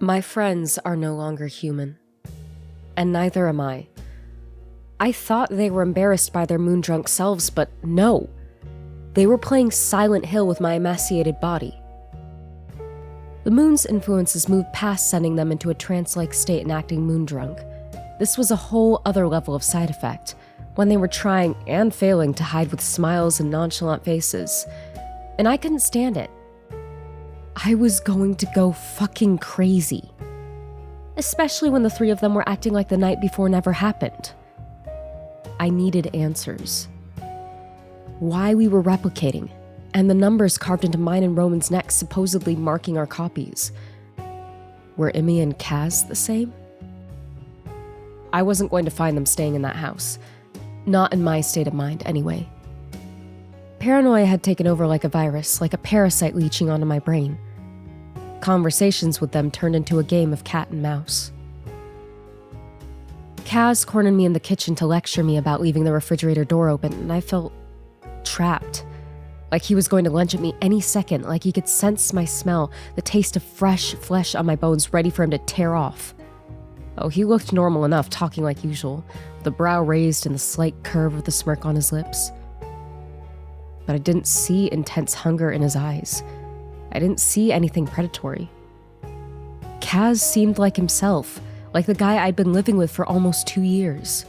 My friends are no longer human, and neither am I. I thought they were embarrassed by their moon-drunk selves, but no. They were playing Silent Hill with my emaciated body. The moon's influences moved past sending them into a trance-like state and acting moon-drunk. This was a whole other level of side effect, when they were trying and failing to hide with smiles and nonchalant faces. And I couldn't stand it. I was going to go fucking crazy. Especially when the three of them were acting like the night before never happened. I needed answers. Why we were replicating, and the numbers carved into mine and Roman's necks supposedly marking our copies. Were Emmy and Kaz the same? I wasn't going to find them staying in that house. Not in my state of mind, anyway. Paranoia had taken over like a virus, like a parasite leeching onto my brain. Conversations with them turned into a game of cat and mouse. Kaz cornered me in the kitchen to lecture me about leaving the refrigerator door open, and I felt trapped. Like he was going to lunge at me any second, like he could sense my smell, the taste of fresh flesh on my bones ready for him to tear off. Oh, he looked normal enough, talking like usual, the brow raised and the slight curve of the smirk on his lips. But I didn't see intense hunger in his eyes. I didn't see anything predatory. Kaz seemed like himself, like the guy I'd been living with for almost 2 years.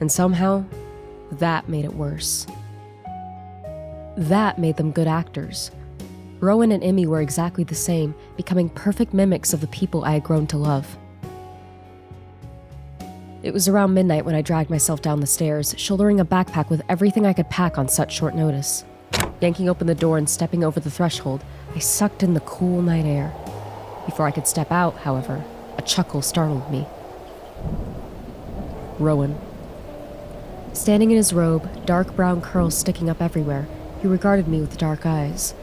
And somehow, that made it worse. That made them good actors. Rowan and Emmy were exactly the same, becoming perfect mimics of the people I had grown to love. It was around midnight when I dragged myself down the stairs, shouldering a backpack with everything I could pack on such short notice. Yanking open the door and stepping over the threshold, I sucked in the cool night air. Before I could step out, however, a chuckle startled me. Rowan. Standing in his robe, dark brown curls sticking up everywhere, he regarded me with dark eyes.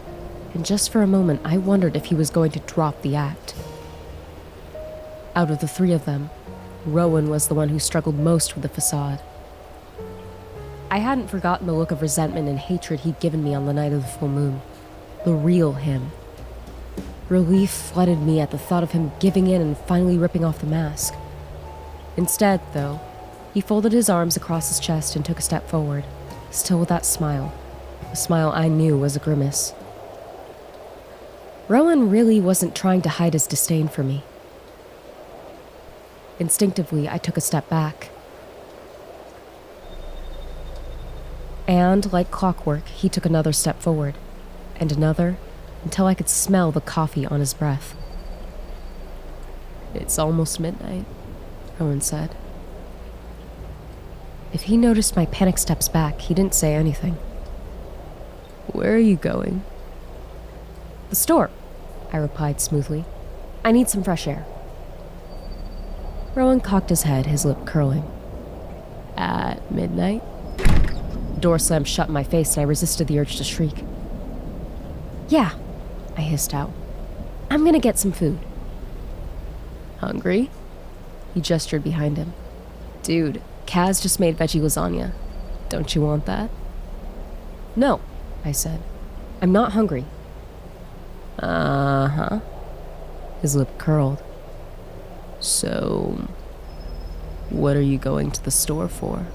And just for a moment, I wondered if he was going to drop the act. Out of the three of them, Rowan was the one who struggled most with the facade. I hadn't forgotten the look of resentment and hatred he'd given me on the night of the full moon. The real him. Relief flooded me at the thought of him giving in and finally ripping off the mask. Instead, though, he folded his arms across his chest and took a step forward, still with that smile. A smile I knew was a grimace. Rowan really wasn't trying to hide his disdain for me. Instinctively, I took a step back. And, like clockwork, he took another step forward, and another, until I could smell the coffee on his breath. "It's almost midnight," Rowan said. If he noticed my panic steps back, he didn't say anything. "Where are you going?" "The store," I replied smoothly. "I need some fresh air." Rowan cocked his head, his lip curling. "At midnight?" The door slammed shut in my face and I resisted the urge to shriek. "Yeah," I hissed out. "I'm gonna get some food." "Hungry?" He gestured behind him. "Dude, Kaz just made veggie lasagna. Don't you want that?" "No," I said. "I'm not hungry." "Uh-huh." His lip curled. "So, what are you going to the store for?"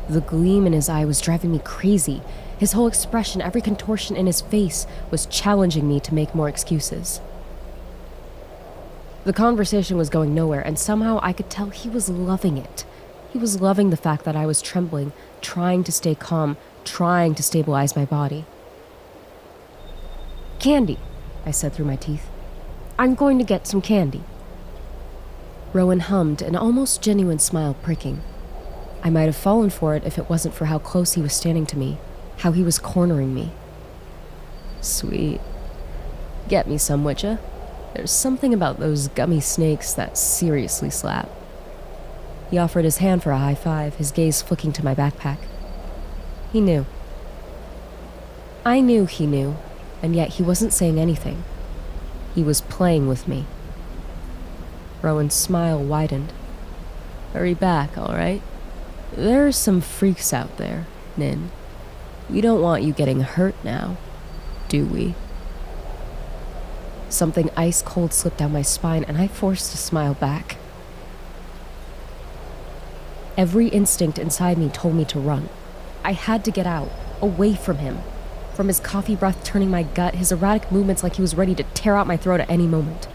The gleam in his eye was driving me crazy. His whole expression, every contortion in his face, was challenging me to make more excuses. The conversation was going nowhere, and somehow I could tell he was loving it. He was loving the fact that I was trembling, trying to stay calm, trying to stabilize my body. "Candy," I said through my teeth. "I'm going to get some candy." Rowan hummed, an almost genuine smile pricking. I might have fallen for it if it wasn't for how close he was standing to me, how he was cornering me. "Sweet. Get me some, would ya? There's something about those gummy snakes that seriously slap." He offered his hand for a high five, his gaze flicking to my backpack. He knew. I knew he knew, and yet he wasn't saying anything. He was playing with me. Rowan's smile widened. "Hurry back, all right? There are some freaks out there, Nin. We don't want you getting hurt now, do we?" Something ice cold slipped down my spine, and I forced a smile back. Every instinct inside me told me to run. I had to get out, away from him. From his coffee breath turning my gut, his erratic movements like he was ready to tear out my throat at any moment.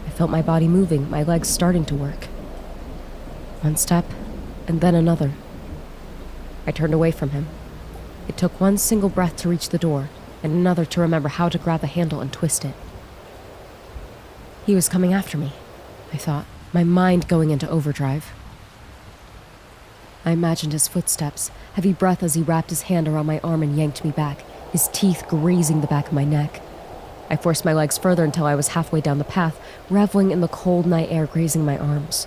I felt my body moving, my legs starting to work. One step, and then another. I turned away from him. It took one single breath to reach the door, and another to remember how to grab the handle and twist it. He was coming after me, I thought, my mind going into overdrive. I imagined his footsteps, heavy breath as he wrapped his hand around my arm and yanked me back, his teeth grazing the back of my neck. I forced my legs further until I was halfway down the path, reveling in the cold night air grazing my arms.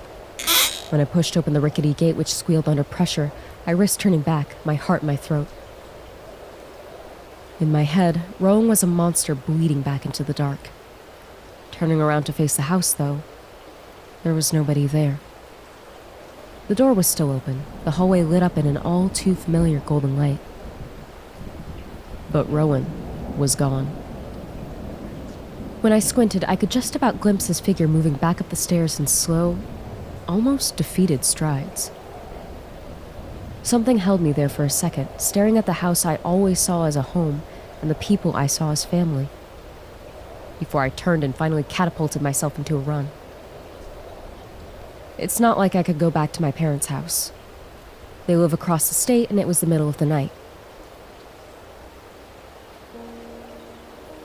When I pushed open the rickety gate which squealed under pressure, I risked turning back, my heart in my throat. In my head, Rowan was a monster bleeding back into the dark. Turning around to face the house, though, there was nobody there. The door was still open, the hallway lit up in an all-too-familiar golden light. But Rowan was gone. When I squinted, I could just about glimpse his figure moving back up the stairs in slow, almost defeated strides. Something held me there for a second, staring at the house I always saw as a home and the people I saw as family, before I turned and finally catapulted myself into a run. It's not like I could go back to my parents' house. They live across the state, and it was the middle of the night.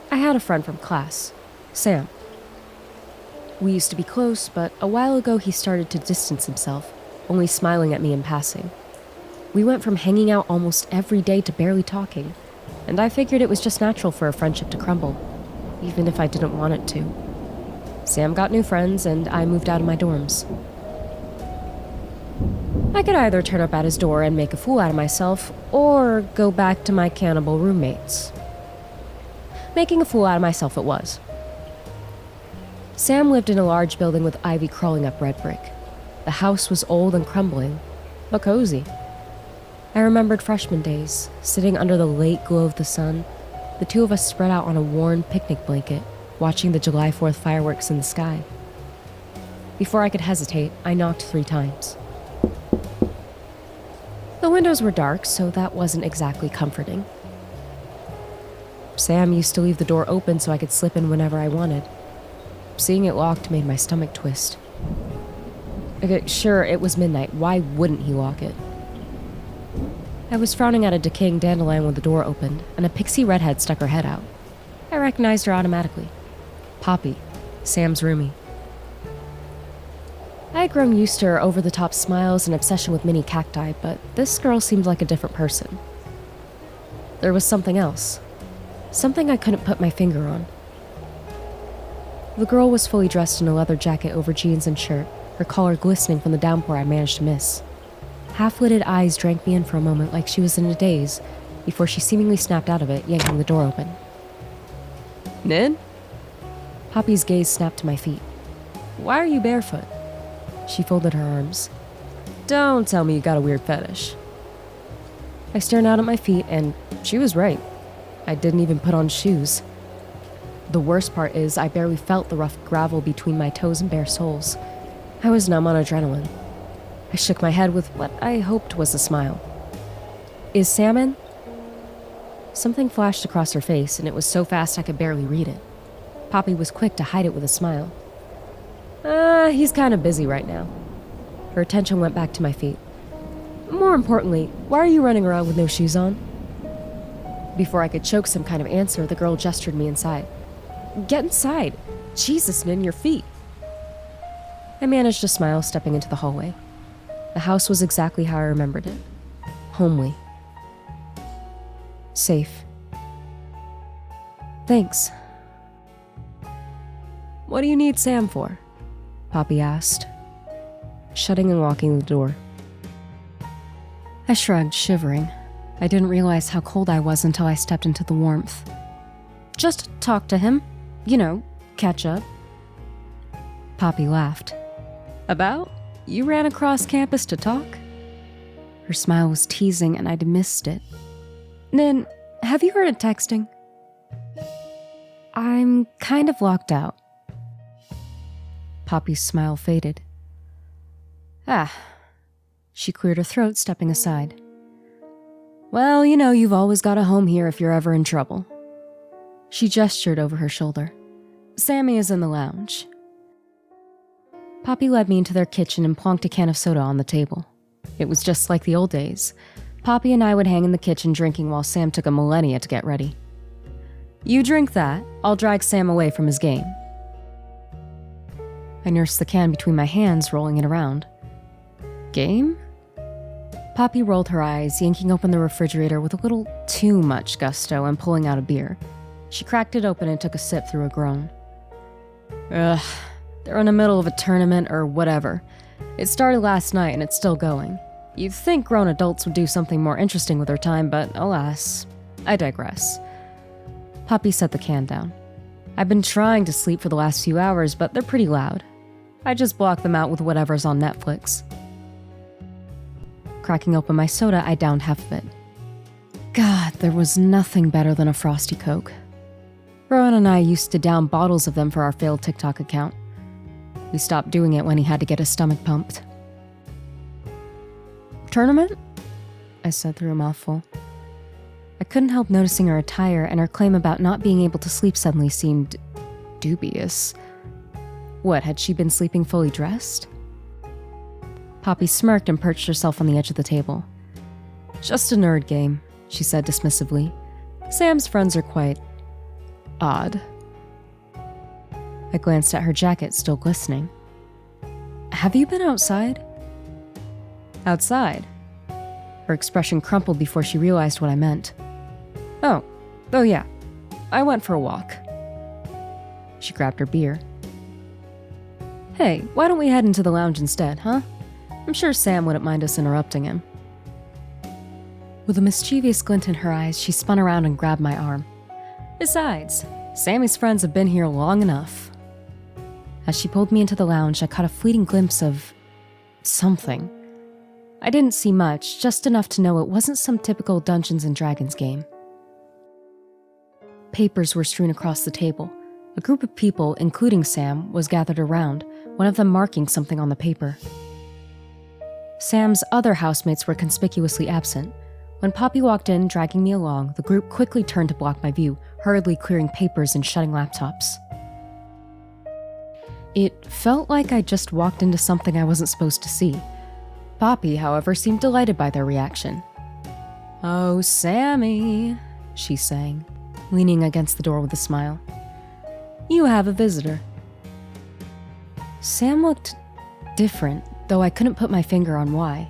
I had a friend from class, Sam. We used to be close, but a while ago he started to distance himself, only smiling at me in passing. We went from hanging out almost every day to barely talking, and I figured it was just natural for a friendship to crumble, even if I didn't want it to. Sam got new friends, and I moved out of my dorms. I could either turn up at his door and make a fool out of myself, or go back to my cannibal roommates. Making a fool out of myself it was. Sam lived in a large building with ivy crawling up red brick. The house was old and crumbling, but cozy. I remembered freshman days, sitting under the late glow of the sun, the two of us spread out on a worn picnic blanket, watching the July 4th fireworks in the sky. Before I could hesitate, I knocked 3 times. The windows were dark, so that wasn't exactly comforting. Sam used to leave the door open so I could slip in whenever I wanted. Seeing it locked made my stomach twist. Okay, sure, it was midnight. Why wouldn't he lock it? I was frowning at a decaying dandelion when the door opened, and a pixie redhead stuck her head out. I recognized her automatically. Poppy, Sam's roomie. I had grown used to her over-the-top smiles and obsession with mini cacti, but this girl seemed like a different person. There was something else. Something I couldn't put my finger on. The girl was fully dressed in a leather jacket over jeans and shirt, her collar glistening from the downpour I managed to miss. Half-lidded eyes drank me in for a moment like she was in a daze, before she seemingly snapped out of it, yanking the door open. Nin? Poppy's gaze snapped to my feet. Why are you barefoot? She folded her arms. Don't tell me you got a weird fetish. I stared out at my feet, and she was right. I didn't even put on shoes. The worst part is I barely felt the rough gravel between my toes and bare soles. I was numb on adrenaline. I shook my head with what I hoped was a smile. Is Sam in? Something flashed across her face, and it was so fast I could barely read it. Poppy was quick to hide it with a smile. He's kind of busy right now. Her attention went back to my feet. More importantly, why are you running around with no shoes on? Before I could choke some kind of answer, the girl gestured me inside. Get inside! Jesus, Nin, your feet! I managed a smile, stepping into the hallway. The house was exactly how I remembered it. Homely. Safe. Thanks. What do you need Sam for? Poppy asked, shutting and locking the door. I shrugged, shivering. I didn't realize how cold I was until I stepped into the warmth. Just talk to him. You know, catch up. Poppy laughed. About? You ran across campus to talk? Her smile was teasing, and I'd missed it. Nin, have you heard of texting? I'm kind of locked out. Poppy's smile faded. Ah. She cleared her throat, stepping aside. Well, you've always got a home here if you're ever in trouble. She gestured over her shoulder. Sammy is in the lounge. Poppy led me into their kitchen and plonked a can of soda on the table. It was just like the old days. Poppy and I would hang in the kitchen drinking while Sam took a millennia to get ready. You drink that, I'll drag Sam away from his game. I nursed the can between my hands, rolling it around. Game? Poppy rolled her eyes, yanking open the refrigerator with a little too much gusto and pulling out a beer. She cracked it open and took a sip through a groan. Ugh, they're in the middle of a tournament or whatever. It started last night and it's still going. You'd think grown adults would do something more interesting with their time, but alas, I digress. Poppy set the can down. I've been trying to sleep for the last few hours, but they're pretty loud. I just block them out with whatever's on Netflix. Cracking open my soda, I downed half of it. God, there was nothing better than a Frosty Coke. Rowan and I used to down bottles of them for our failed TikTok account. We stopped doing it when he had to get his stomach pumped. Tournament? I said through a mouthful. I couldn't help noticing her attire, and her claim about not being able to sleep suddenly seemed dubious. What, had she been sleeping fully dressed? Poppy smirked and perched herself on the edge of the table. Just a nerd game, she said dismissively. Sam's friends are quite odd. I glanced at her jacket, still glistening. Have you been outside? Outside? Her expression crumpled before she realized what I meant. Oh yeah. I went for a walk. She grabbed her beer. Hey, why don't we head into the lounge instead, huh? I'm sure Sam wouldn't mind us interrupting him. With a mischievous glint in her eyes, she spun around and grabbed my arm. Besides, Sammy's friends have been here long enough. As she pulled me into the lounge, I caught a fleeting glimpse of something. I didn't see much, just enough to know it wasn't some typical Dungeons & Dragons game. Papers were strewn across the table. A group of people, including Sam, was gathered around, one of them marking something on the paper. Sam's other housemates were conspicuously absent. When Poppy walked in, dragging me along, the group quickly turned to block my view, hurriedly clearing papers and shutting laptops. It felt like I just walked into something I wasn't supposed to see. Poppy, however, seemed delighted by their reaction. "Oh, Sammy," she sang, leaning against the door with a smile. "You have a visitor." Sam looked different, though I couldn't put my finger on why.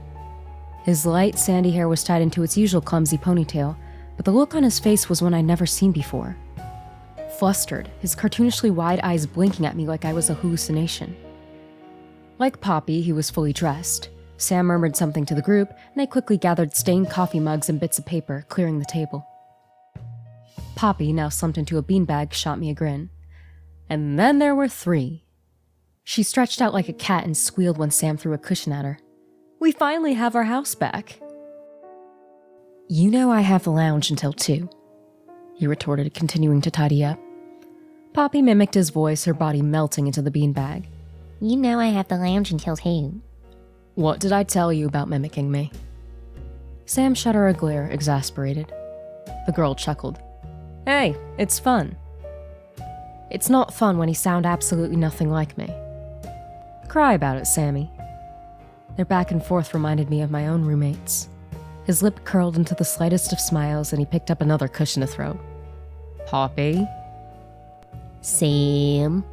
His light, sandy hair was tied into its usual clumsy ponytail, but the look on his face was one I'd never seen before. Flustered, his cartoonishly wide eyes blinking at me like I was a hallucination. Like Poppy, he was fully dressed. Sam murmured something to the group, and they quickly gathered stained coffee mugs and bits of paper, clearing the table. Poppy, now slumped into a beanbag, shot me a grin. And then there were 3. She stretched out like a cat and squealed when Sam threw a cushion at her. "We finally have our house back." "You know I have the lounge until 2, he retorted, continuing to tidy up. Poppy mimicked his voice, her body melting into the beanbag. "You know I have the lounge until 2. "What did I tell you about mimicking me?" Sam shot her a glare, exasperated. The girl chuckled. "Hey, it's fun." "It's not fun when you sound absolutely nothing like me." "Cry about it, Sammy." Their back and forth reminded me of my own roommates. His lip curled into the slightest of smiles, and he picked up another cushion to throw. "Poppy?" "Sam,"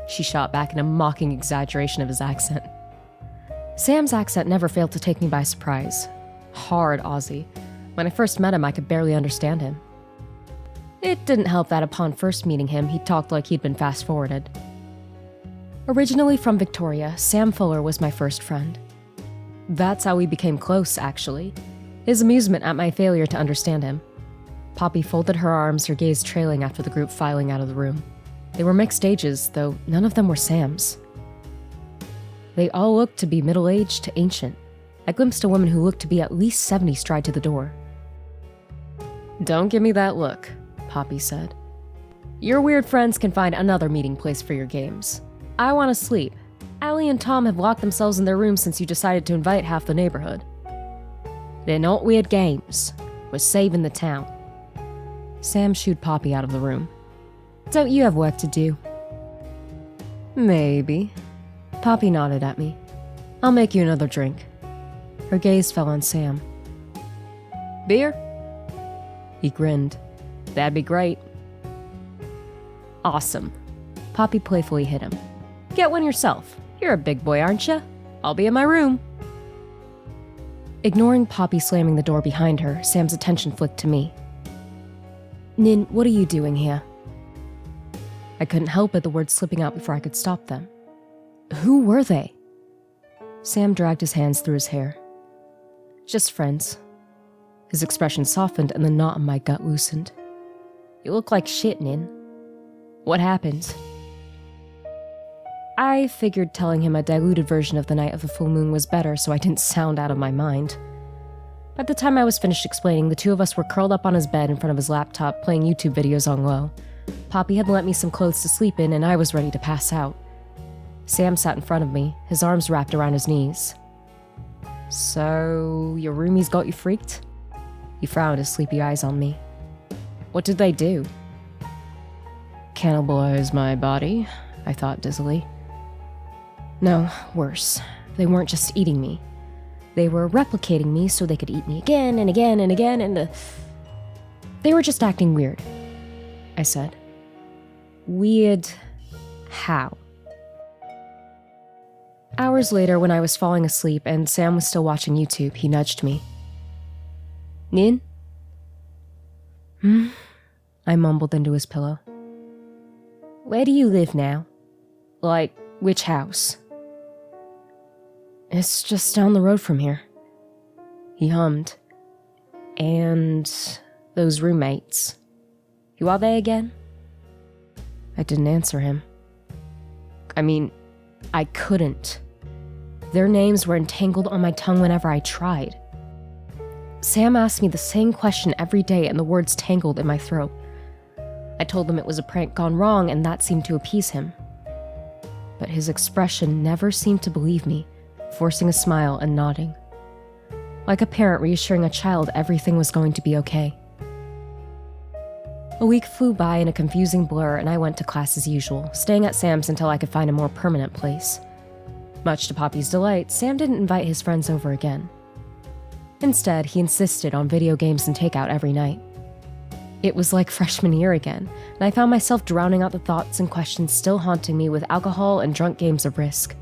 she shot back in a mocking exaggeration of his accent. Sam's accent never failed to take me by surprise. Hard Aussie. When I first met him, I could barely understand him. It didn't help that upon first meeting him, he talked like he'd been fast-forwarded. Originally from Victoria, Sam Fuller was my first friend. That's how we became close, actually. His amusement at my failure to understand him. Poppy folded her arms, her gaze trailing after the group filing out of the room. They were mixed ages, though none of them were Sam's. They all looked to be middle-aged to ancient. I glimpsed a woman who looked to be at least 70 stride to the door. "Don't give me that look," Poppy said. Your weird friends can find another meeting place for your games. I want to sleep. Allie and Tom have locked themselves in their rooms since you decided to invite half the neighborhood. They're not weird games. We're saving the town. Sam shooed Poppy out of the room. Don't you have work to do? Maybe. Poppy nodded at me. I'll make you another drink. Her gaze fell on Sam. Beer? He grinned. That'd be great. Awesome. Poppy playfully hit him. Get one yourself. You're a big boy, aren't you? I'll be in my room. Ignoring Poppy slamming the door behind her, Sam's attention flicked to me. Nin, what are you doing here? I couldn't help it, the words slipping out before I could stop them. Who were they? Sam dragged his hands through his hair. Just friends. His expression softened and the knot in my gut loosened. You look like shit, Nin. What happened? I figured telling him a diluted version of the night of the full moon was better so I didn't sound out of my mind. By the time I was finished explaining, the two of us were curled up on his bed in front of his laptop playing YouTube videos on low. Poppy had lent me some clothes to sleep in and I was ready to pass out. Sam sat in front of me, his arms wrapped around his knees. So, your roomies got you freaked? He frowned, his sleepy eyes on me. What did they do? Cannibalize my body, I thought dizzily. No, worse. They weren't just eating me. They were replicating me so they could eat me again and again and again and They were just acting weird, I said. Weird how? Hours later, when I was falling asleep and Sam was still watching YouTube, he nudged me. Nin? I mumbled into his pillow. Where do you live now? Like, which house? It's just down the road from here. He hummed. And those roommates. You are they again? I didn't answer him. I mean, I couldn't. Their names were entangled on my tongue whenever I tried. Sam asked me the same question every day and the words tangled in my throat. I told him it was a prank gone wrong and that seemed to appease him. But his expression never seemed to believe me, forcing a smile and nodding. Like a parent reassuring a child everything was going to be okay. A week flew by in a confusing blur and I went to class as usual, staying at Sam's until I could find a more permanent place. Much to Poppy's delight, Sam didn't invite his friends over again. Instead, he insisted on video games and takeout every night. It was like freshman year again, and I found myself drowning out the thoughts and questions still haunting me with alcohol and drunk games of Risk.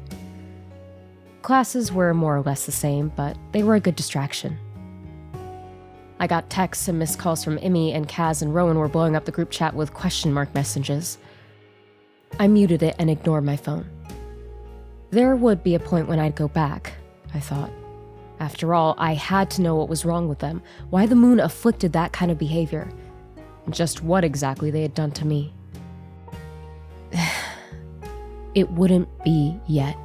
Classes were more or less the same, but they were a good distraction. I got texts and missed calls from Emmy, and Kaz and Rowan were blowing up the group chat with question mark messages. I muted it and ignored my phone. There would be a point when I'd go back, I thought. After all, I had to know what was wrong with them, why the moon afflicted that kind of behavior, and just what exactly they had done to me. It wouldn't be yet.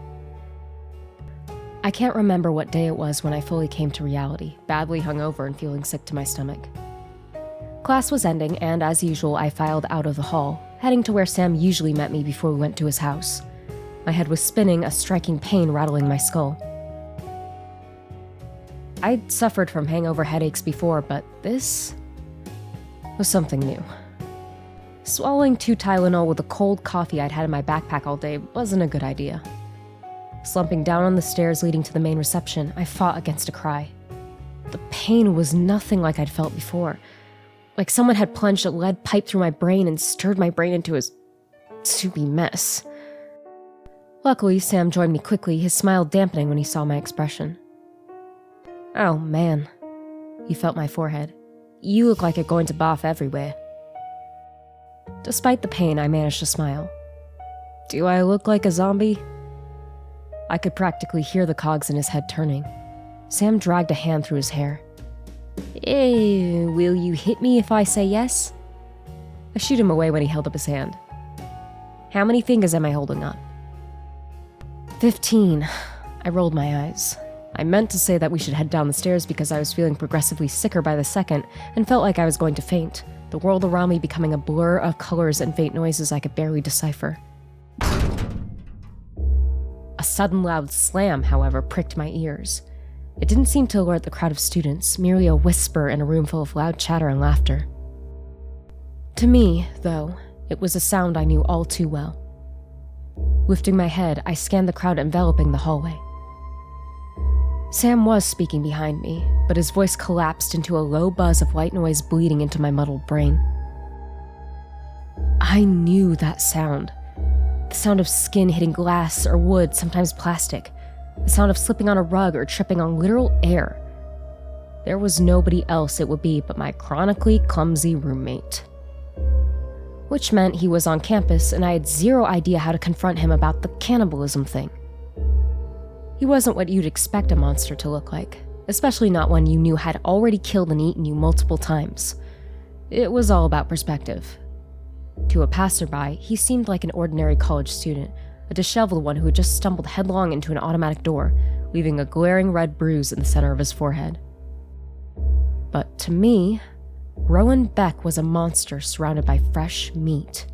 I can't remember what day it was when I fully came to reality, badly hungover and feeling sick to my stomach. Class was ending, and as usual, I filed out of the hall, heading to where Sam usually met me before we went to his house. My head was spinning, a striking pain rattling my skull. I'd suffered from hangover headaches before, but this was something new. Swallowing 2 Tylenol with a cold coffee I'd had in my backpack all day wasn't a good idea. Slumping down on the stairs leading to the main reception, I fought against a cry. The pain was nothing like I'd felt before, like someone had plunged a lead pipe through my brain and stirred my brain into a soupy mess. Luckily, Sam joined me quickly, his smile dampening when he saw my expression. Oh, man. He felt my forehead. You look like you're going to barf everywhere. Despite the pain, I managed to smile. Do I look like a zombie? I could practically hear the cogs in his head turning. Sam dragged a hand through his hair. Hey, will you hit me if I say yes? I shooed him away when he held up his hand. How many fingers am I holding up? 15. I rolled my eyes. I meant to say that we should head down the stairs because I was feeling progressively sicker by the second and felt like I was going to faint, the world around me becoming a blur of colors and faint noises I could barely decipher. A sudden loud slam, however, pricked my ears. It didn't seem to alert the crowd of students, merely a whisper in a room full of loud chatter and laughter. To me, though, it was a sound I knew all too well. Lifting my head, I scanned the crowd enveloping the hallway. Sam was speaking behind me, but his voice collapsed into a low buzz of white noise bleeding into my muddled brain. I knew that sound. The sound of skin hitting glass or wood, sometimes plastic. The sound of slipping on a rug or tripping on literal air. There was nobody else it would be but my chronically clumsy roommate. Which meant he was on campus and I had zero idea how to confront him about the cannibalism thing. He wasn't what you'd expect a monster to look like, especially not one you knew had already killed and eaten you multiple times. It was all about perspective. To a passerby, he seemed like an ordinary college student, a disheveled one who had just stumbled headlong into an automatic door, leaving a glaring red bruise in the center of his forehead. But to me, Rowan Beck was a monster surrounded by fresh meat.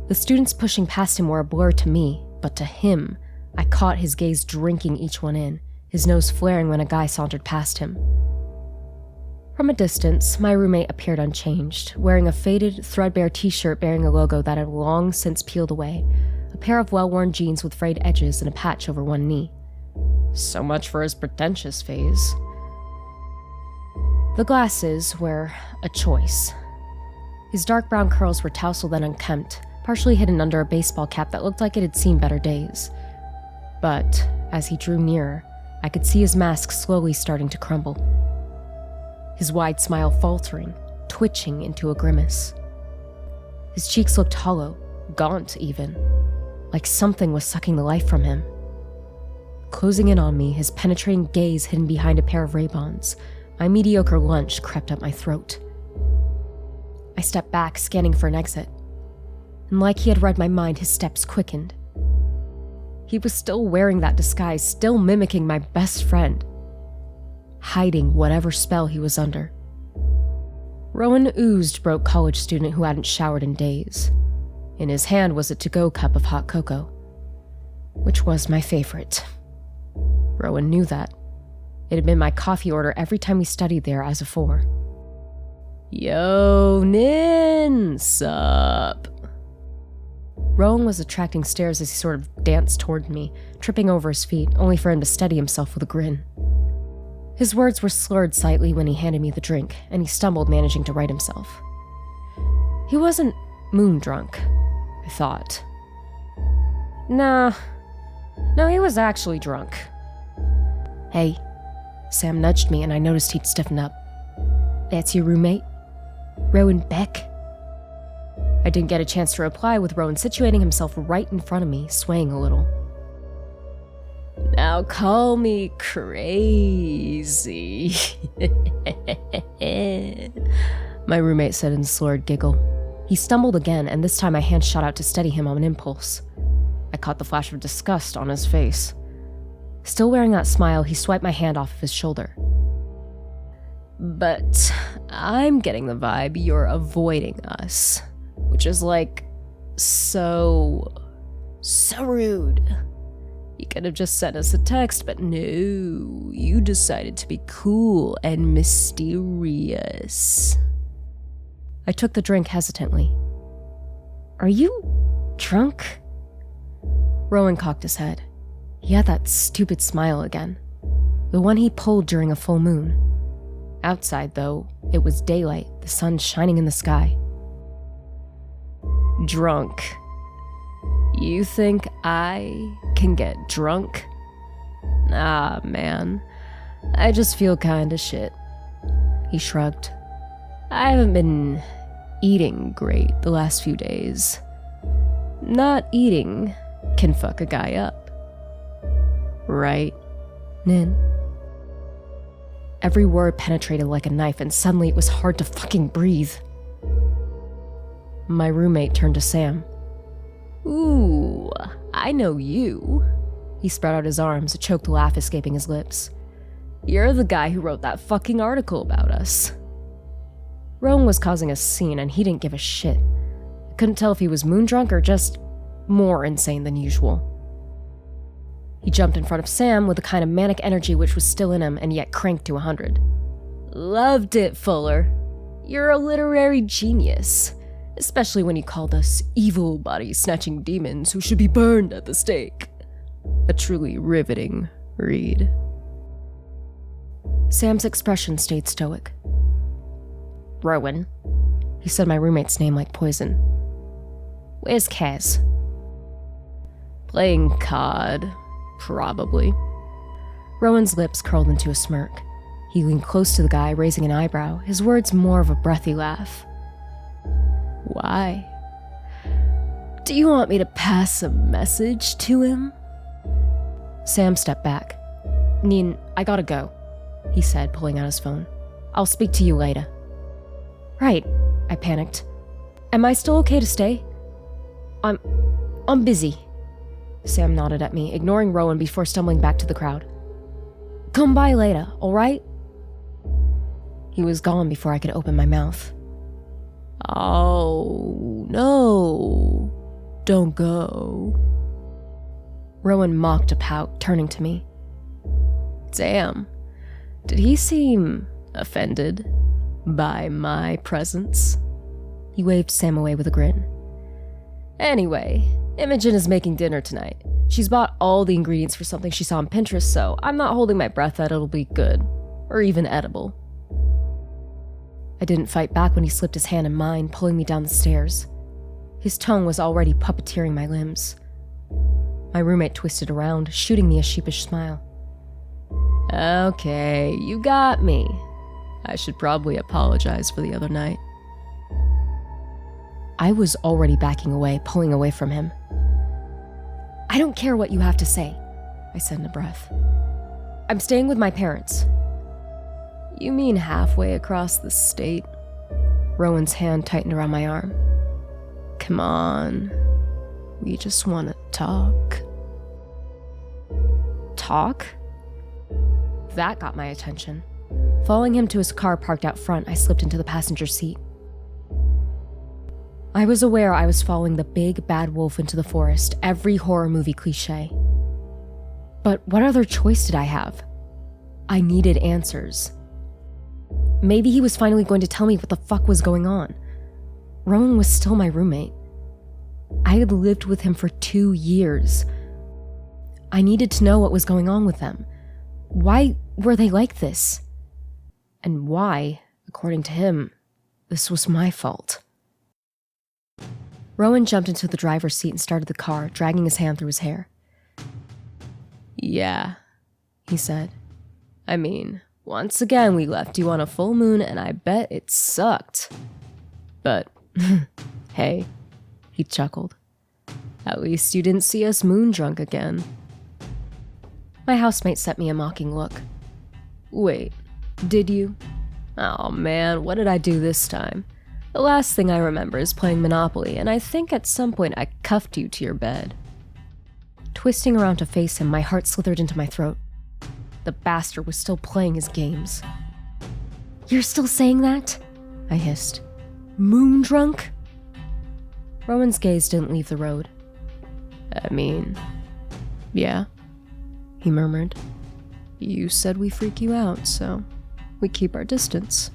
The students pushing past him were a blur to me, but to him, I caught his gaze drinking each one in, his nose flaring when a guy sauntered past him. From a distance, my roommate appeared unchanged, wearing a faded, threadbare t-shirt bearing a logo that had long since peeled away, a pair of well-worn jeans with frayed edges and a patch over one knee. So much for his pretentious phase. The glasses were a choice. His dark brown curls were tousled and unkempt, partially hidden under a baseball cap that looked like it had seen better days. But, as he drew nearer, I could see his mask slowly starting to crumble. His wide smile faltering, twitching into a grimace. His cheeks looked hollow, gaunt even, like something was sucking the life from him. Closing in on me, his penetrating gaze hidden behind a pair of Ray-Bans, my mediocre lunch crept up my throat. I stepped back, scanning for an exit. And like he had read my mind, his steps quickened. He was still wearing that disguise, still mimicking my best friend, hiding whatever spell he was under. Rowan oozed broke college student who hadn't showered in days. In his hand was a to-go cup of hot cocoa, which was my favorite. Rowan knew that. It had been my coffee order every time we studied there as a 4. Yo, Nin, sup? Rowan was attracting stares as he sort of danced toward me, tripping over his feet, only for him to steady himself with a grin. His words were slurred slightly when he handed me the drink, and he stumbled, managing to right himself. He wasn't moon drunk, I thought. No, he was actually drunk. Hey, Sam nudged me and I noticed he'd stiffened up. That's your roommate? Rowan Beck? I didn't get a chance to reply with Rowan situating himself right in front of me, swaying a little. Now call me crazy, my roommate said in a slurred giggle. He stumbled again, and this time my hand shot out to steady him on an impulse. I caught the flash of disgust on his face. Still wearing that smile, he swiped my hand off of his shoulder. But I'm getting the vibe you're avoiding us, which is like, so rude. You could have just sent us a text, but no, you decided to be cool and mysterious. I took the drink hesitantly. Are you drunk? Rowan cocked his head. He had that stupid smile again. The one he pulled during a full moon. Outside, though, it was daylight, the sun shining in the sky. Drunk. You think I can get drunk? Ah, man. I just feel kinda shit. He shrugged. I haven't been eating great the last few days. Not eating can fuck a guy up. Right, Nin? Every word penetrated like a knife, and suddenly it was hard to fucking breathe. My roommate turned to Sam. Ooh, I know you. He spread out his arms, a choked laugh escaping his lips. You're the guy who wrote that fucking article about us. Rowan was causing a scene and he didn't give a shit. I couldn't tell if he was moondrunk or just more insane than usual. He jumped in front of Sam with the kind of manic energy which was still in him and yet cranked to 100. Loved it, Fuller. You're a literary genius. Especially when you called us evil body-snatching demons who should be burned at the stake. A truly riveting read. Sam's expression stayed stoic. Rowan. He said my roommate's name like poison. Where's Kaz? Playing COD, probably. Rowan's lips curled into a smirk. He leaned close to the guy, raising an eyebrow, his words more of a breathy laugh. Why? Do you want me to pass a message to him? Sam stepped back. Nin, I gotta go, he said, pulling out his phone. I'll speak to you later. Right, I panicked. Am I still okay to stay? I'm busy. Sam nodded at me, ignoring Rowan before stumbling back to the crowd. Come by later, all right? He was gone before I could open my mouth. Oh, no. Don't go. Rowan mocked a pout, turning to me. Damn. Did he seem offended by my presence? He waved Sam away with a grin. Anyway, Imogen is making dinner tonight. She's bought all the ingredients for something she saw on Pinterest, so I'm not holding my breath that it'll be good. Or even edible. I didn't fight back when he slipped his hand in mine, pulling me down the stairs. His tongue was already puppeteering my limbs. My roommate twisted around, shooting me a sheepish smile. Okay, you got me. I should probably apologize for the other night. I was already backing away, pulling away from him. I don't care what you have to say, I said in a breath. I'm staying with my parents. You mean halfway across the state? Rowan's hand tightened around my arm. Come on. We just want to talk. Talk? That got my attention. Following him to his car parked out front, I slipped into the passenger seat. I was aware I was following the big bad wolf into the forest, every horror movie cliche. But what other choice did I have? I needed answers. Maybe he was finally going to tell me what the fuck was going on. Rowan was still my roommate. I had lived with him for 2 years. I needed to know what was going on with them. Why were they like this? And why, according to him, this was my fault. Rowan jumped into the driver's seat and started the car, dragging his hand through his hair. Yeah, he said. I mean, once again we left you on a full moon and I bet it sucked. But, hey, he chuckled. At least you didn't see us moon drunk again. My housemate sent me a mocking look. Wait, did you? Oh man, what did I do this time? The last thing I remember is playing Monopoly, and I think at some point I cuffed you to your bed. Twisting around to face him, my heart slithered into my throat. The bastard was still playing his games. You're still saying that? I hissed. Moon drunk? Rowan's gaze didn't leave the road. I mean, yeah, he murmured. You said we freak you out, so we keep our distance.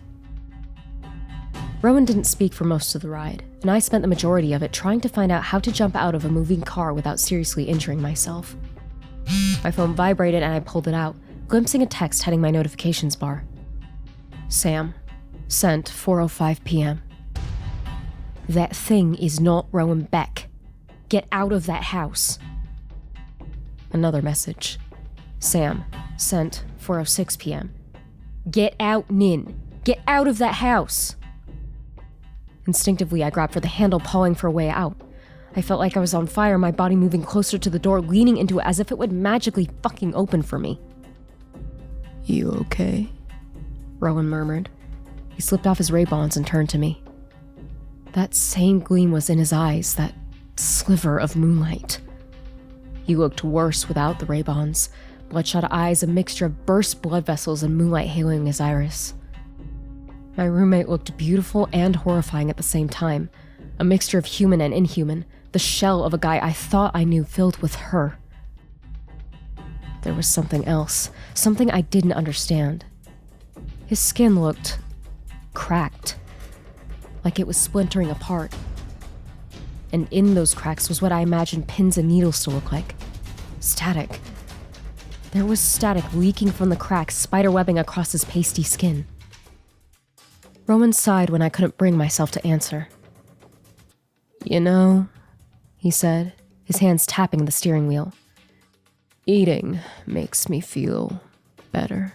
Rowan didn't speak for most of the ride, and I spent the majority of it trying to find out how to jump out of a moving car without seriously injuring myself. My phone vibrated and I pulled it out, glimpsing a text heading my notifications bar. Sam, sent 4:05 p.m. That thing is not Rowan Beck. Get out of that house. Another message. Sam, sent 4:06 p.m. Get out, Nin. Get out of that house. Instinctively, I grabbed for the handle, pawing for a way out. I felt like I was on fire, my body moving closer to the door, leaning into it as if it would magically fucking open for me. You okay? Rowan murmured. He slipped off his Ray-Bans and turned to me. That same gleam was in his eyes, that sliver of moonlight. He looked worse without the Ray-Bans. Bloodshot eyes, a mixture of burst blood vessels and moonlight haloing his iris. My roommate looked beautiful and horrifying at the same time. A mixture of human and inhuman. The shell of a guy I thought I knew filled with her. There was something else. Something I didn't understand. His skin looked cracked. Like it was splintering apart. And in those cracks was what I imagined pins and needles to look like. Static. There was static leaking from the cracks, spiderwebbing across his pasty skin. Rowan sighed when I couldn't bring myself to answer. "You know," he said, his hands tapping the steering wheel. "Eating makes me feel better."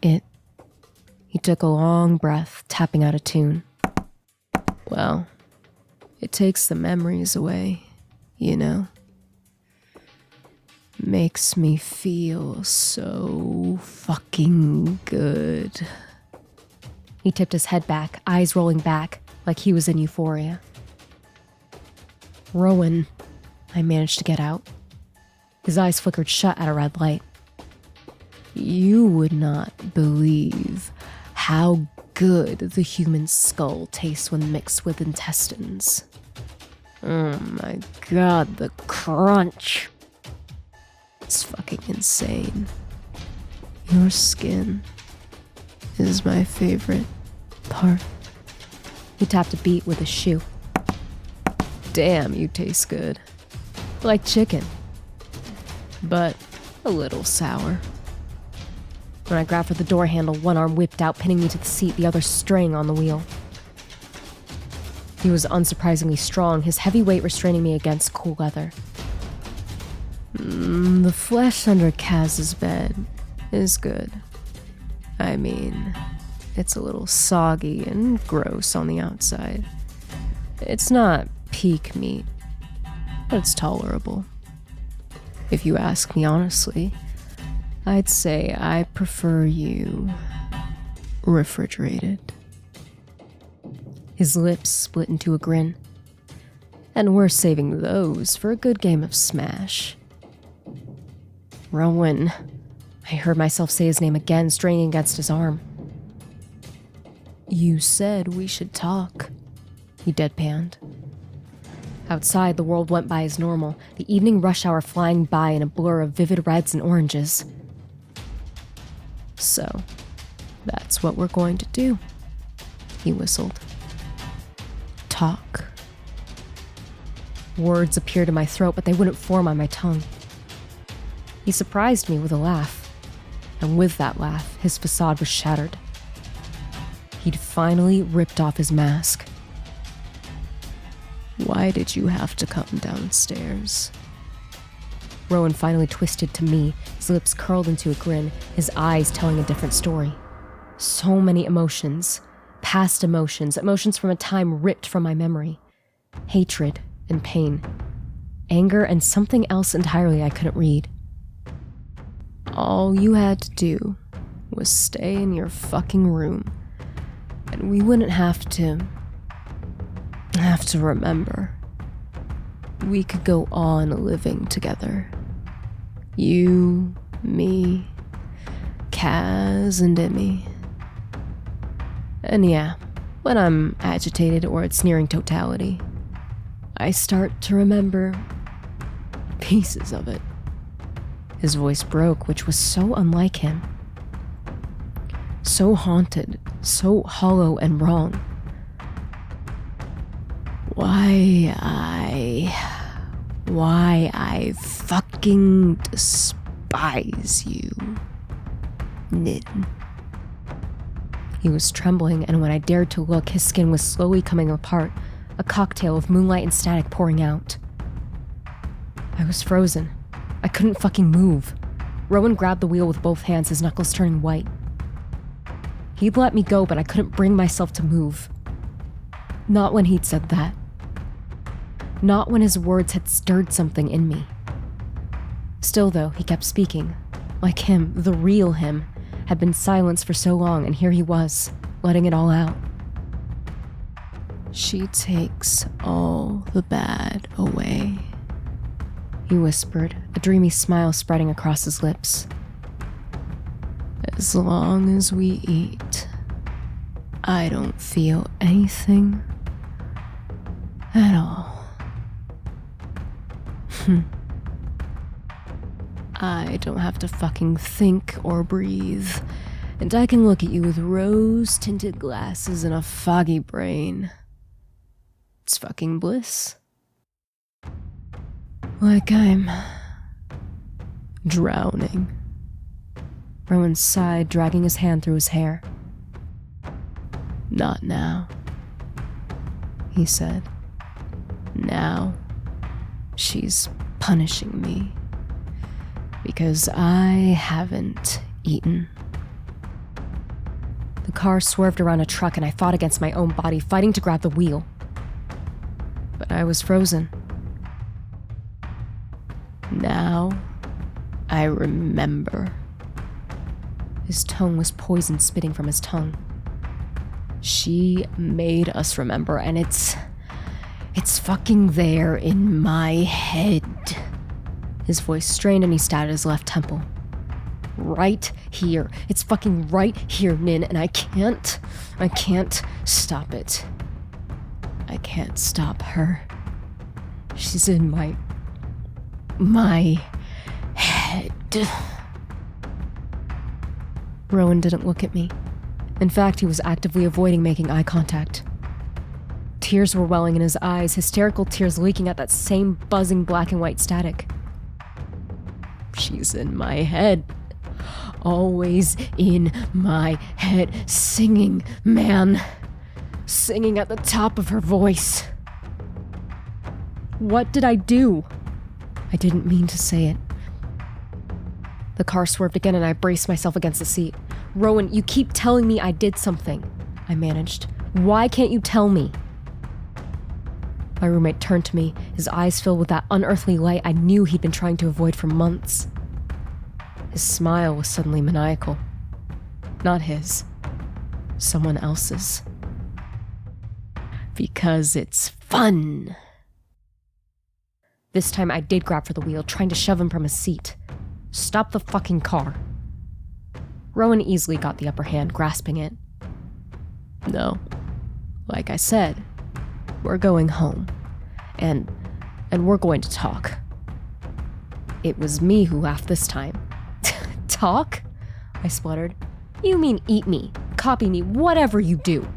He took a long breath, tapping out a tune. "Well, it takes the memories away, you know. Makes me feel so fucking good." He tipped his head back, eyes rolling back, like he was in euphoria. "Rowan," I managed to get out. His eyes flickered shut at a red light. "You would not believe how good the human skull tastes when mixed with intestines. Oh my god, the crunch. It's fucking insane. Your skin is my favorite part." He tapped a beat with his shoe. "Damn, you taste good. Like chicken. But a little sour." When I grabbed for the door handle, one arm whipped out, pinning me to the seat, the other straying on the wheel. He was unsurprisingly strong, his heavy weight restraining me against cool leather. The flesh under Kaz's bed is good. I mean, it's a little soggy and gross on the outside. It's not peak meat, but it's tolerable. If you ask me honestly, I'd say I prefer you refrigerated. His lips split into a grin. "And we're saving those for a good game of Smash." "Rowan," I heard myself say his name again, straining against his arm. "You said we should talk," he deadpanned. Outside, the world went by as normal, the evening rush hour flying by in a blur of vivid reds and oranges. "So, that's what we're going to do," he whistled. "Talk." Words appeared in my throat, but they wouldn't form on my tongue. He surprised me with a laugh, and with that laugh, his facade was shattered. He'd finally ripped off his mask. "Why did you have to come downstairs?" Rowan finally twisted to me, his lips curled into a grin, his eyes telling a different story. So many emotions, past emotions, emotions from a time ripped from my memory. Hatred and pain, anger and something else entirely I couldn't read. "All you had to do was stay in your fucking room, and we wouldn't have to remember. We could go on living together. You, me, Kaz, and Emmy. And yeah, when I'm agitated or it's nearing totality, I start to remember pieces of it." His voice broke, which was so unlike him. So haunted, so hollow and wrong. Why I fucking despise you, Nin. He was trembling, and when I dared to look, his skin was slowly coming apart, a cocktail of moonlight and static pouring out. I was frozen. I couldn't fucking move. Rowan grabbed the wheel with both hands, his knuckles turning white. He'd let me go, but I couldn't bring myself to move. Not when he'd said that. Not when his words had stirred something in me. Still, though, he kept speaking. Like him, the real him, had been silenced for so long, and here he was, letting it all out. "She takes all the bad away. he whispered, a dreamy smile spreading across his lips. As long as we eat, I don't feel anything at all. I don't have to fucking think or breathe, and I can look at you with rose-tinted glasses and a foggy brain. It's fucking bliss. Like I'm drowning. Rowan sighed, dragging his hand through his hair. Not now, he said. Now, she's punishing me because I haven't eaten. The car swerved around a truck and I fought against my own body, fighting to grab the wheel. But I was frozen. Now, I remember. His tone was poison spitting from his tongue. She made us remember, and it's fucking there in my head. His voice strained and he stabbed his left temple. Right here. It's fucking right here, Nin, and I can't stop it. I can't stop her. She's in my head. Rowan didn't look at me. In fact, he was actively avoiding making eye contact. Tears were welling in his eyes, hysterical tears leaking at that same buzzing black and white static. She's in my head. Always in my head. Singing, man. Singing at the top of her voice. What did I do? I didn't mean to say it. The car swerved again and I braced myself against the seat. Rowan, you keep telling me I did something, I managed. Why can't you tell me? My roommate turned to me, his eyes filled with that unearthly light I knew he'd been trying to avoid for months. His smile was suddenly maniacal. Not his. Someone else's. Because it's fun. This time I did grab for the wheel, trying to shove him from his seat. Stop the fucking car. Rowan easily got the upper hand, grasping it. No. Like I said, we're going home. And we're going to talk. It was me who laughed this time. Talk? I spluttered. You mean eat me, copy me, whatever you do.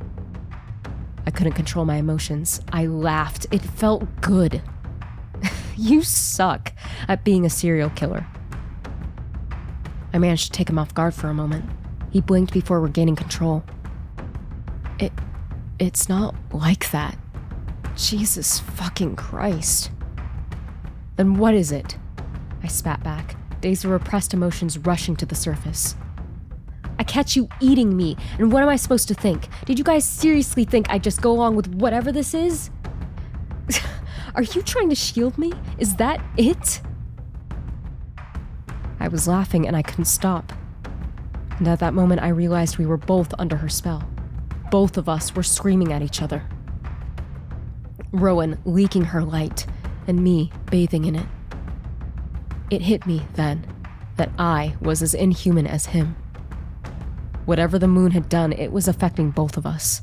I couldn't control my emotions. I laughed. It felt good. You suck at being a serial killer. I managed to take him off guard for a moment. He blinked before regaining control. It's not like that. Jesus fucking Christ. Then what is it? I spat back, days of repressed emotions rushing to the surface. I catch you eating me, and what am I supposed to think? Did you guys seriously think I'd just go along with whatever this is? Are you trying to shield me? Is that it? I was laughing and I couldn't stop. And at that moment I realized we were both under her spell. Both of us were screaming at each other. Rowan leaking her light, and me bathing in it. It hit me then that I was as inhuman as him. Whatever the moon had done, it was affecting both of us.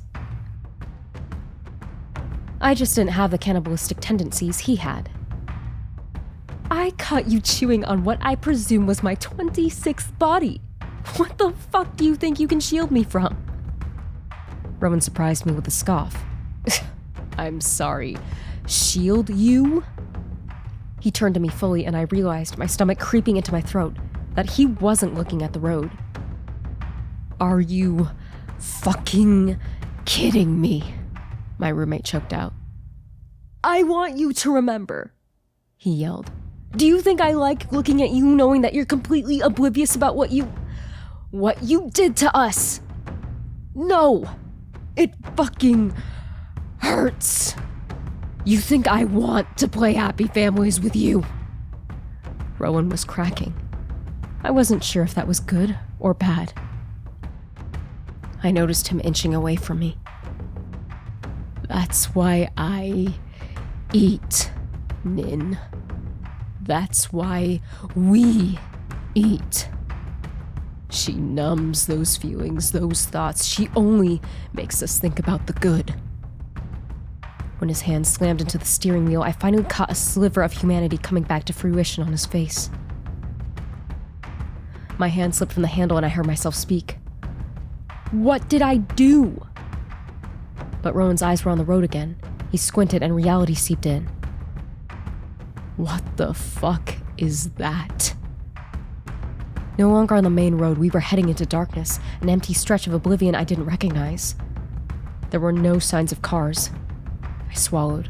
I just didn't have the cannibalistic tendencies he had. I caught you chewing on what I presume was my 26th body. What the fuck do you think you can shield me from? Rowan surprised me with a scoff. I'm sorry. Shield you? He turned to me fully and I realized, my stomach creeping into my throat, that he wasn't looking at the road. Are you fucking kidding me? My roommate choked out. I want you to remember, he yelled. Do you think I like looking at you knowing that you're completely oblivious about what you did to us? No! It fucking hurts. You think I want to play happy families with you? Rowan was cracking. I wasn't sure if that was good or bad. I noticed him inching away from me. That's why I eat, Nin. That's why we eat. She numbs those feelings, those thoughts. She only makes us think about the good. When his hand slammed into the steering wheel, I finally caught a sliver of humanity coming back to fruition on his face. My hand slipped from the handle and I heard myself speak. What did I do? But Rowan's eyes were on the road again. He squinted and reality seeped in. What the fuck is that? No longer on the main road, we were heading into darkness, an empty stretch of oblivion I didn't recognize. There were no signs of cars. I swallowed.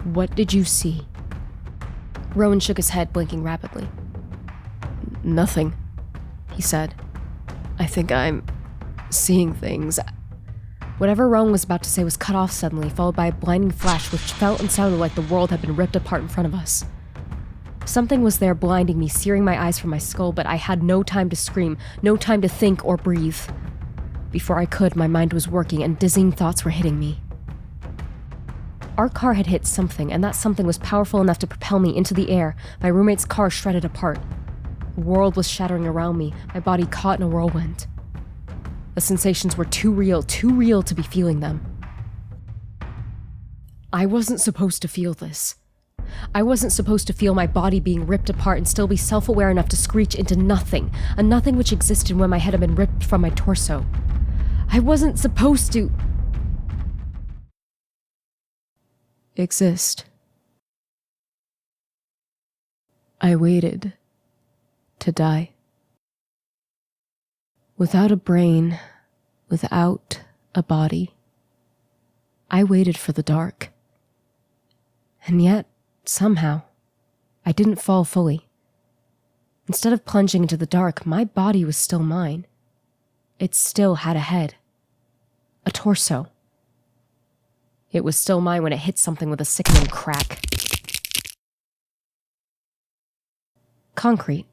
What did you see? Rowan shook his head, blinking rapidly. Nothing, he said. I think I'm seeing things. Whatever Rowan was about to say was cut off suddenly, followed by a blinding flash which felt and sounded like the world had been ripped apart in front of us. Something was there blinding me, searing my eyes from my skull, but I had no time to scream, no time to think or breathe. Before I could, my mind was working and dizzying thoughts were hitting me. Our car had hit something, and that something was powerful enough to propel me into the air, my roommate's car shredded apart. The world was shattering around me, my body caught in a whirlwind. The sensations were too real to be feeling them. I wasn't supposed to feel this. I wasn't supposed to feel my body being ripped apart and still be self-aware enough to screech into nothing, a nothing which existed when my head had been ripped from my torso. I wasn't supposed to exist. I waited to die. Without a brain, without a body, I waited for the dark. And yet, somehow, I didn't fall fully. Instead of plunging into the dark, my body was still mine. It still had a head. A torso. It was still mine when it hit something with a sickening crack. Concrete.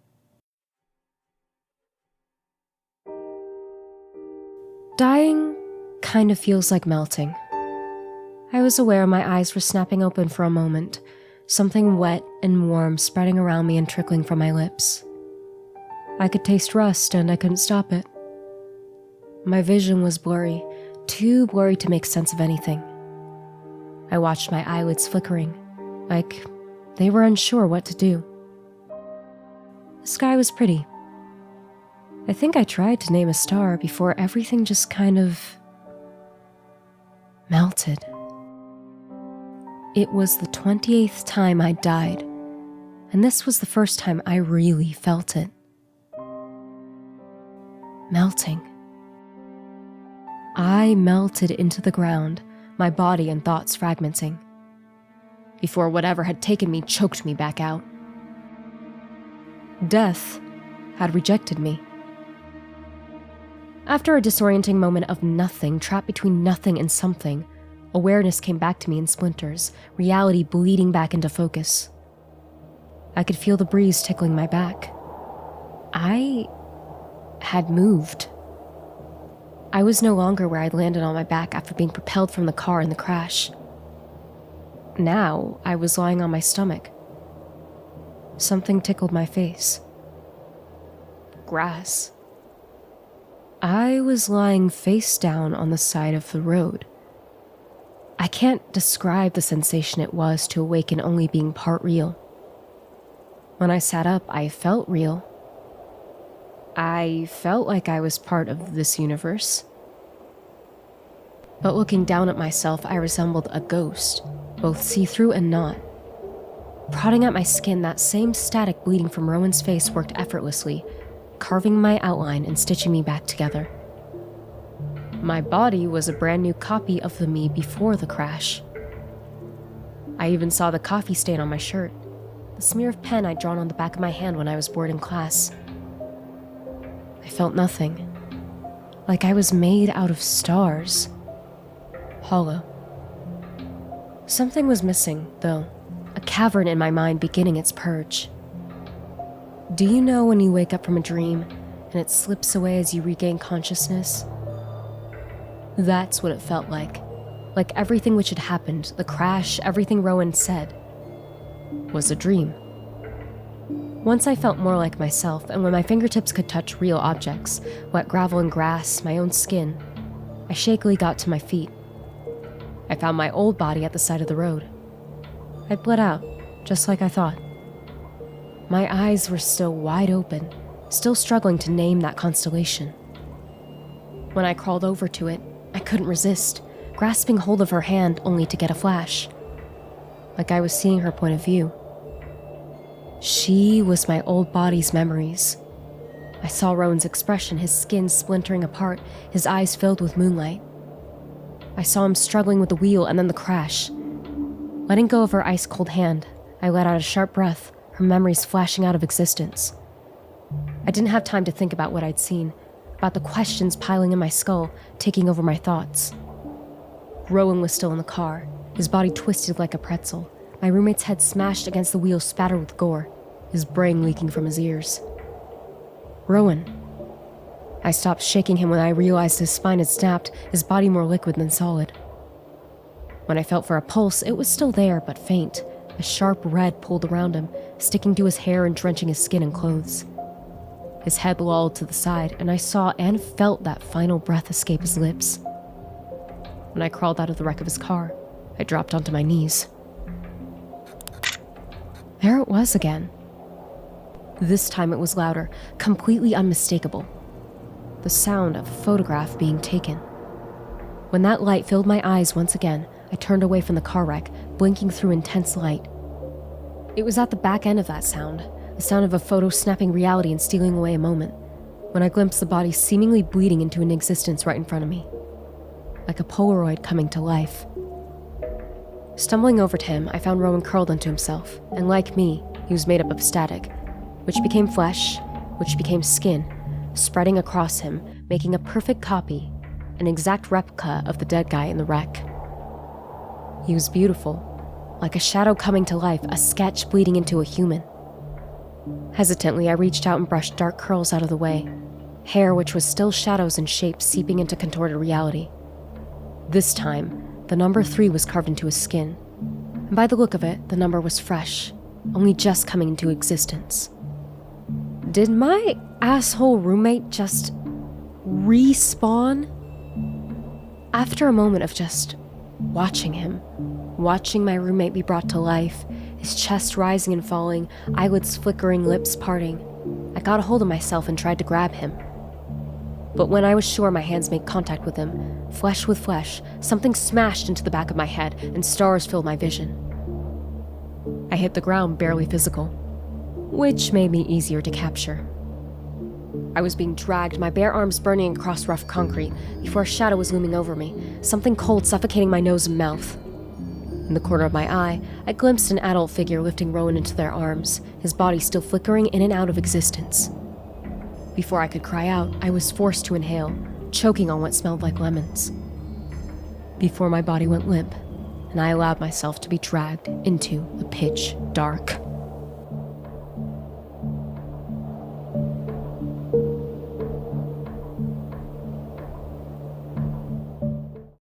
Dying kind of feels like melting. I was aware my eyes were snapping open for a moment, something wet and warm spreading around me and trickling from my lips. I could taste rust and I couldn't stop it. My vision was blurry, too blurry to make sense of anything. I watched my eyelids flickering, like they were unsure what to do. The sky was pretty. I think I tried to name a star before everything just kind of melted. It was the 28th time I died, and this was the first time I really felt it. Melting. I melted into the ground, my body and thoughts fragmenting, before whatever had taken me choked me back out. Death had rejected me. After a disorienting moment of nothing, trapped between nothing and something, awareness came back to me in splinters, reality bleeding back into focus. I could feel the breeze tickling my back. I had moved. I was no longer where I'd landed on my back after being propelled from the car in the crash. Now, I was lying on my stomach. Something tickled my face. Grass. I was lying face down on the side of the road. I can't describe the sensation it was to awaken only being part real. When I sat up, I felt real. I felt like I was part of this universe. But looking down at myself, I resembled a ghost, both see-through and not. Prodding at my skin, that same static bleeding from Rowan's face worked effortlessly, carving my outline and stitching me back together. My body was a brand new copy of the me before the crash. I even saw the coffee stain on my shirt, the smear of pen I'd drawn on the back of my hand when I was bored in class. I felt nothing, like I was made out of stars. Hollow. Something was missing, though, a cavern in my mind beginning its purge. Do you know when you wake up from a dream and it slips away as you regain consciousness? That's what it felt like everything which had happened, the crash, everything Rowan said. was a dream. Once I felt more like myself, and when my fingertips could touch real objects, wet gravel and grass, my own skin, I shakily got to my feet. I found my old body at the side of the road. I'd bled out, just like I thought. My eyes were still wide open, still struggling to name that constellation. When I crawled over to it, I couldn't resist, grasping hold of her hand only to get a flash. Like I was seeing her point of view. She was my old body's memories. I saw Rowan's expression, his skin splintering apart, his eyes filled with moonlight. I saw him struggling with the wheel and then the crash. Letting go of her ice-cold hand, I let out a sharp breath, her memories flashing out of existence. I didn't have time to think about what I'd seen, about the questions piling in my skull, taking over my thoughts. Rowan was still in the car, his body twisted like a pretzel, my roommate's head smashed against the wheel spattered with gore, his brain leaking from his ears. Rowan. I stopped shaking him when I realized his spine had snapped, his body more liquid than solid. When I felt for a pulse, it was still there, but faint, a sharp red pulled around him, sticking to his hair and drenching his skin and clothes. His head lolled to the side, and I saw and felt that final breath escape his lips. When I crawled out of the wreck of his car, I dropped onto my knees. There it was again. This time it was louder, completely unmistakable. The sound of a photograph being taken. When that light filled my eyes once again, I turned away from the car wreck, blinking through intense light. It was at the back end of that sound, the sound of a photo snapping reality and stealing away a moment, when I glimpsed the body seemingly bleeding into an existence right in front of me. Like a Polaroid coming to life. Stumbling over to him, I found Rowan curled onto himself, and like me, he was made up of static, which became flesh, which became skin, spreading across him, making a perfect copy, an exact replica of the dead guy in the wreck. He was beautiful, like a shadow coming to life, a sketch bleeding into a human. Hesitantly, I reached out and brushed dark curls out of the way, hair which was still shadows and shapes seeping into contorted reality. This time, the number 3 was carved into his skin, and by the look of it, the number was fresh, only just coming into existence. Did my asshole roommate just respawn? After a moment of just watching him, watching my roommate be brought to life, his chest rising and falling, eyelids flickering, lips parting, I got a hold of myself and tried to grab him. But when I was sure my hands made contact with him, flesh with flesh, something smashed into the back of my head and stars filled my vision. I hit the ground barely physical, which made me easier to capture. I was being dragged, my bare arms burning across rough concrete, before a shadow was looming over me, something cold suffocating my nose and mouth. In the corner of my eye, I glimpsed an adult figure lifting Rowan into their arms, his body still flickering in and out of existence. Before I could cry out, I was forced to inhale, choking on what smelled like lemons. Before my body went limp, and I allowed myself to be dragged into the pitch dark.